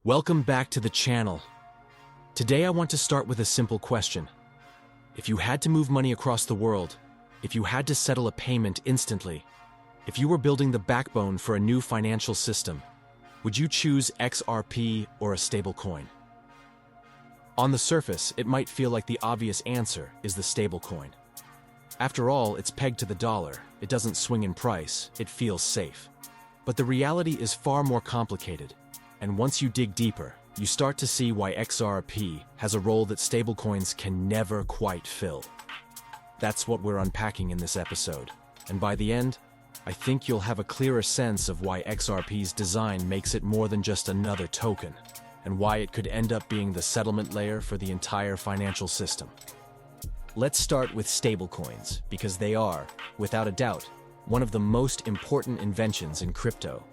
Welcome back to the channel. Today I want to start with a simple question. If you had to move money across the world, if you had to settle a payment instantly, if you were building the backbone for a new financial system, would you choose XRP or a stablecoin? On the surface, it might feel like the obvious answer is the stablecoin. After all, it's pegged to the dollar, it doesn't swing in price, it feels safe. But the reality is far more complicated, and once you dig deeper, you start to see why XRP has a role that stablecoins can never quite fill. That's what we're unpacking in this episode, and by the end, I think you'll have a clearer sense of why XRP's design makes it more than just another token, and why it could end up being the settlement layer for the entire financial system. Let's start with stablecoins, because they are, without a doubt, one of the most important inventions in crypto.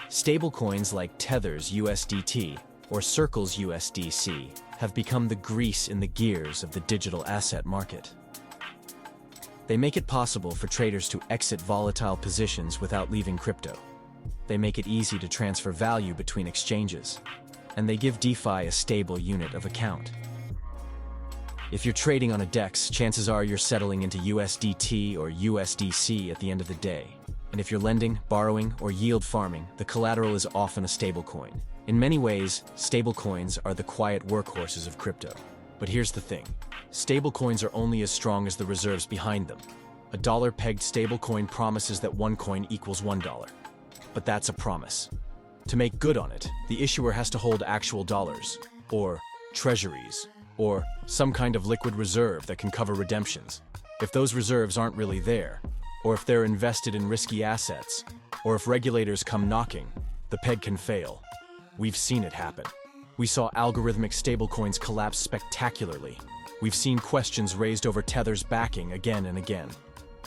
Stablecoins like Tether's USDT or Circle's USDC have become the grease in the gears of the digital asset market. They make it possible for traders to exit volatile positions without leaving crypto. They make it easy to transfer value between exchanges, and they give DeFi a stable unit of account. If you're trading on a DEX, chances are you're settling into USDT or USDC at the end of the day. And if you're lending, borrowing, or yield farming, the collateral is often a stablecoin. In many ways, stablecoins are the quiet workhorses of crypto. But here's the thing. Stablecoins are only as strong as the reserves behind them. A dollar-pegged stablecoin promises that one coin equals $1. But that's a promise. To make good on it, the issuer has to hold actual dollars, or treasuries, or some kind of liquid reserve that can cover redemptions. If those reserves aren't really there, or if they're invested in risky assets, or if regulators come knocking, the peg can fail. We've seen it happen. We saw algorithmic stablecoins collapse spectacularly. We've seen questions raised over Tether's backing again and again.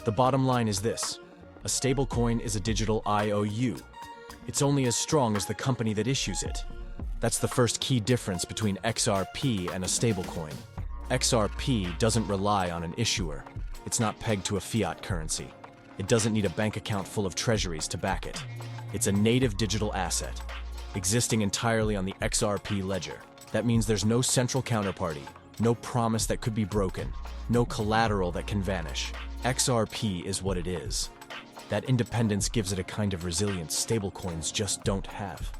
The bottom line is this: a stablecoin is a digital IOU. It's only as strong as the company that issues it. That's the first key difference between XRP and a stablecoin. XRP doesn't rely on an issuer. It's not pegged to a fiat currency. It doesn't need a bank account full of treasuries to back it. It's a native digital asset, existing entirely on the XRP ledger. That means there's no central counterparty, no promise that could be broken, no collateral that can vanish. XRP is what it is. That independence gives it a kind of resilience stablecoins just don't have.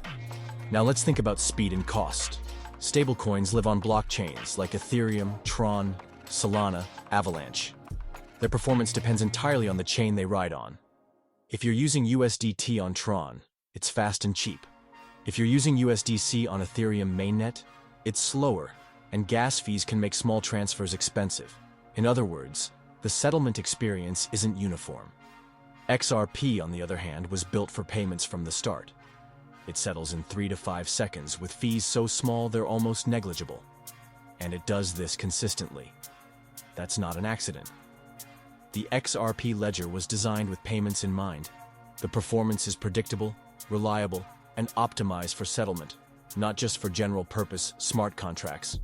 Now let's think about speed and cost. Stablecoins live on blockchains like Ethereum, Tron, Solana, Avalanche. Their performance depends entirely on the chain they ride on. If you're using USDT on Tron, it's fast and cheap. If you're using USDC on Ethereum mainnet, it's slower, and gas fees can make small transfers expensive. In other words, the settlement experience isn't uniform. XRP, on the other hand, was built for payments from the start. It settles in 3 to 5 seconds with fees so small they're almost negligible. And it does this consistently. That's not an accident. The XRP ledger was designed with payments in mind. The performance is predictable, reliable, and optimized for settlement, not just for general-purpose smart contracts.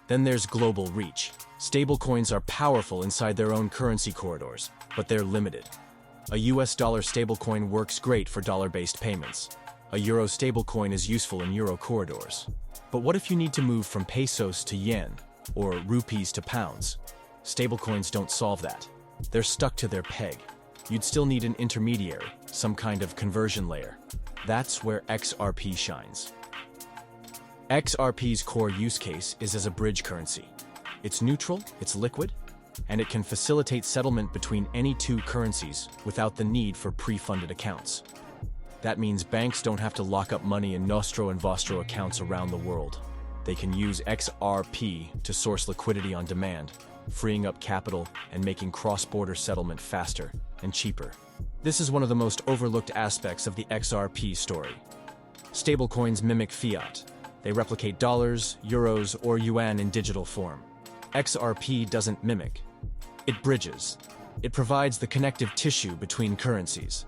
Then there's global reach. Stablecoins are powerful inside their own currency corridors, but they're limited. A US dollar stablecoin works great for dollar-based payments. A euro stablecoin is useful in euro corridors. But what if you need to move from pesos to yen, or rupees to pounds? Stablecoins don't solve that. They're stuck to their peg. You'd still need an intermediary, some kind of conversion layer. That's where XRP shines. XRP's core use case is as a bridge currency. It's neutral, it's liquid, and it can facilitate settlement between any two currencies without the need for pre-funded accounts. That means banks don't have to lock up money in Nostro and Vostro accounts around the world. They can use XRP to source liquidity on demand, freeing up capital and making cross-border settlement faster and cheaper. This is one of the most overlooked aspects of the XRP story. Stablecoins mimic fiat. They replicate dollars, euros, or yuan in digital form. XRP doesn't mimic. It bridges. It provides the connective tissue between currencies.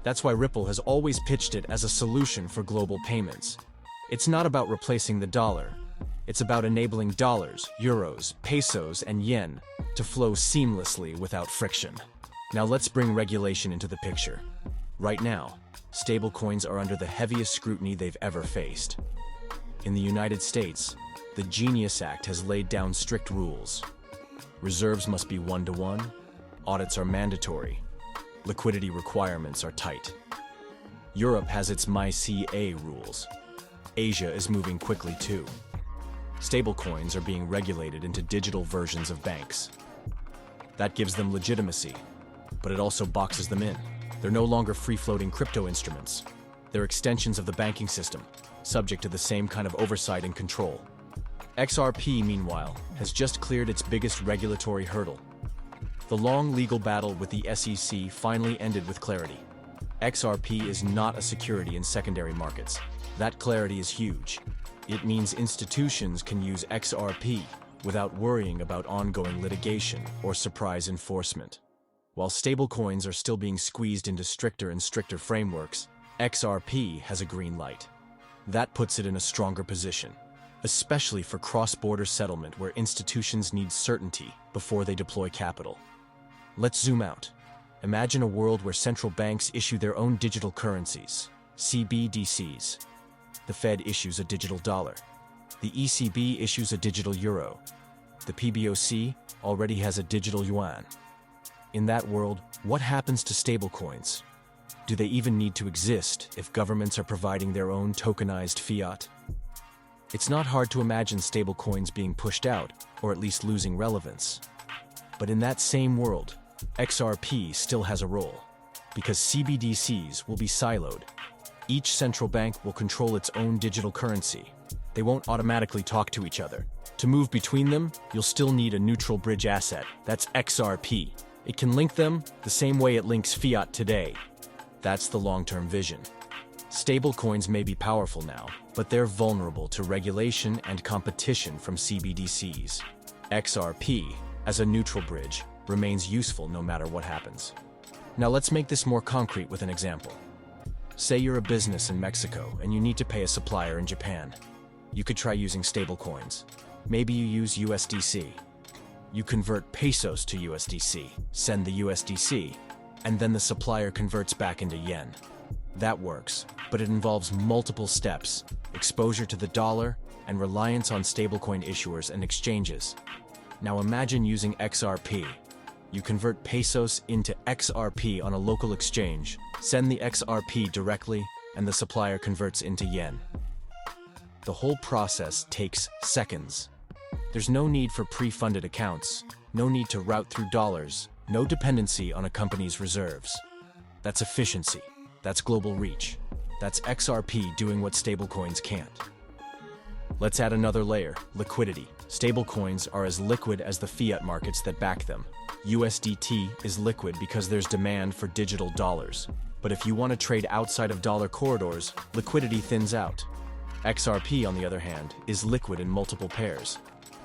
That's why Ripple has always pitched it as a solution for global payments. It's not about replacing the dollar. It's about enabling dollars, euros, pesos, and yen to flow seamlessly without friction. Now let's bring regulation into the picture. Right now, stablecoins are under the heaviest scrutiny they've ever faced. In the United States, the Genius Act has laid down strict rules. Reserves must be 1-to-1, audits are mandatory, liquidity requirements are tight. Europe has its MiCA rules. Asia is moving quickly too. Stablecoins are being regulated into digital versions of banks. That gives them legitimacy, but it also boxes them in. They're no longer free-floating crypto instruments. They're extensions of the banking system, subject to the same kind of oversight and control. XRP, meanwhile, has just cleared its biggest regulatory hurdle. The long legal battle with the SEC finally ended with clarity. XRP is not a security in secondary markets. That clarity is huge. It means institutions can use XRP without worrying about ongoing litigation or surprise enforcement. While stablecoins are still being squeezed into stricter and stricter frameworks, XRP has a green light. That puts it in a stronger position, especially for cross-border settlement where institutions need certainty before they deploy capital. Let's zoom out. Imagine a world where central banks issue their own digital currencies, CBDCs. The Fed issues a digital dollar. The ECB issues a digital euro. The PBOC already has a digital yuan. In that world, what happens to stablecoins? Do they even need to exist if governments are providing their own tokenized fiat? It's not hard to imagine stablecoins being pushed out, or at least losing relevance. But in that same world, XRP still has a role, because CBDCs will be siloed. Each central bank will control its own digital currency. They won't automatically talk to each other. To move between them, you'll still need a neutral bridge asset. That's XRP. It can link them the same way it links fiat today. That's the long-term vision. Stablecoins may be powerful now, but they're vulnerable to regulation and competition from CBDCs. XRP, as a neutral bridge, remains useful no matter what happens. Now let's make this more concrete with an example. Say you're a business in Mexico and you need to pay a supplier in Japan. You could try using stablecoins. Maybe you use USDC. You convert pesos to USDC, send the USDC, and then the supplier converts back into yen. That works, but it involves multiple steps, exposure to the dollar, and reliance on stablecoin issuers and exchanges. Now imagine using XRP. You convert pesos into XRP on a local exchange, send the XRP directly, and the supplier converts into yen. The whole process takes seconds. There's no need for pre-funded accounts, no need to route through dollars, no dependency on a company's reserves. That's efficiency. That's global reach. That's XRP doing what stablecoins can't. Let's add another layer, liquidity. Stablecoins are as liquid as the fiat markets that back them. USDT is liquid because there's demand for digital dollars. But if you want to trade outside of dollar corridors, liquidity thins out. XRP, on the other hand, is liquid in multiple pairs.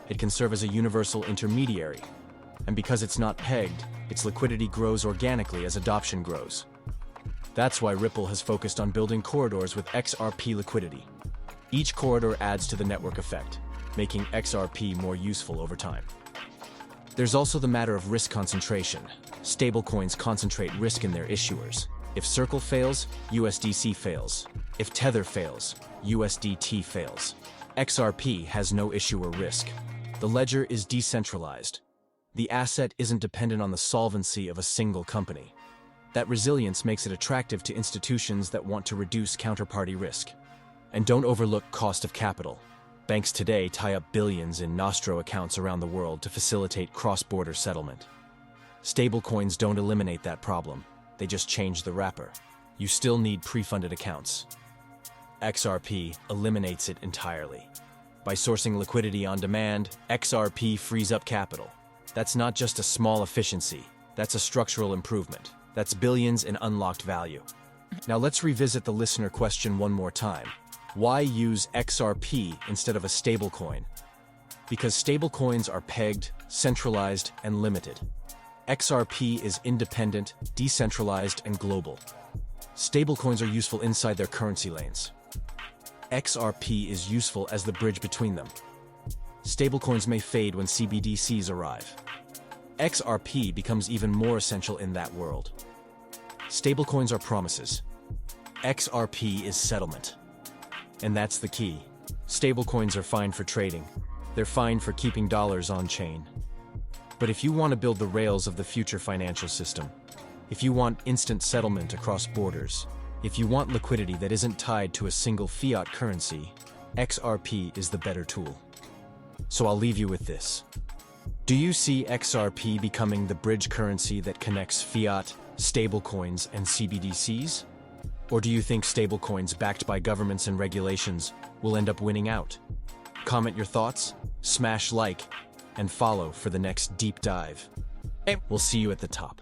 It can serve as a universal intermediary. And because it's not pegged, its liquidity grows organically as adoption grows. That's why Ripple has focused on building corridors with XRP liquidity. Each corridor adds to the network effect, making XRP more useful over time. There's also the matter of risk concentration. Stablecoins concentrate risk in their issuers. If Circle fails, USDC fails. If Tether fails, USDT fails. XRP has no issuer risk. The ledger is decentralized. The asset isn't dependent on the solvency of a single company. That resilience makes it attractive to institutions that want to reduce counterparty risk. And don't overlook cost of capital. Banks today tie up billions in nostro accounts around the world to facilitate cross-border settlement. Stablecoins don't eliminate that problem. They just change the wrapper. You still need pre-funded accounts. XRP eliminates it entirely. By sourcing liquidity on demand, XRP frees up capital. That's not just a small efficiency. That's a structural improvement. That's billions in unlocked value. Now let's revisit the listener question one more time. Why use XRP instead of a stablecoin? Because stablecoins are pegged, centralized, and limited. XRP is independent, decentralized, and global. Stablecoins are useful inside their currency lanes. XRP is useful as the bridge between them. Stablecoins may fade when CBDCs arrive. XRP becomes even more essential in that world. Stablecoins are promises. XRP is settlement. And that's the key. Stablecoins are fine for trading. They're fine for keeping dollars on chain. But if you want to build the rails of the future financial system, if you want instant settlement across borders, if you want liquidity that isn't tied to a single fiat currency, XRP is the better tool. So I'll leave you with this. Do you see XRP becoming the bridge currency that connects fiat, stablecoins, and CBDCs? Or do you think stablecoins backed by governments and regulations will end up winning out? Comment your thoughts, smash like, and follow for the next deep dive. We'll see you at the top.